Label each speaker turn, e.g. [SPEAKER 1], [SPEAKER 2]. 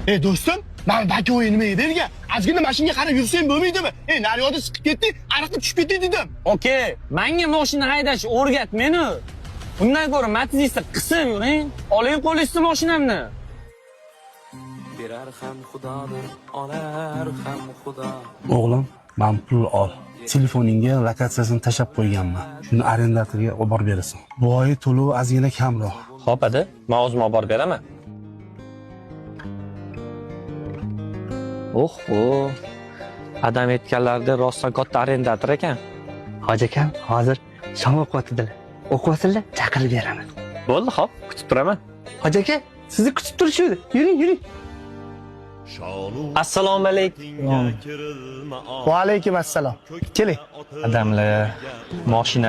[SPEAKER 1] Do'stim, men baka o'yinimga bergan. Ozgina mashinaga qarab yursang bo'lmaydimi? Naryoqda siqib ketdik, ariqqa tushib ketdik dedim.
[SPEAKER 2] Okey, menga mashina haydashni o'rgat meni. Undan ko'ra Matiz'da qisib yuring. Oling qo'lingizda mashinamni.
[SPEAKER 3] Berar ham Xudodir, olar ham Xudo.
[SPEAKER 4] O'g'lim, men pul ol. Telefoningga lokatsiyasini tashab qo'yganman. Shuni arendatorga olib borib berasan. Bu oy to'lov ozgina kamroq.
[SPEAKER 2] Xo'p, adi, men o'zim olib borib beraman. Oho. Adam aytganlarida rostdan katta arendator ekan.
[SPEAKER 5] Hoji akam hozir shom o'qiyotdilar. O'qiyotsinlar, chaqirib beraman.
[SPEAKER 2] Bo'ldi, xo'p, kutib turaman.
[SPEAKER 5] Hoji aka, sizni kutib turishdi. Yuring.
[SPEAKER 2] Assalomu alaykum.
[SPEAKER 1] Va alaykum assalom. Keling.
[SPEAKER 2] Adamlar, mashina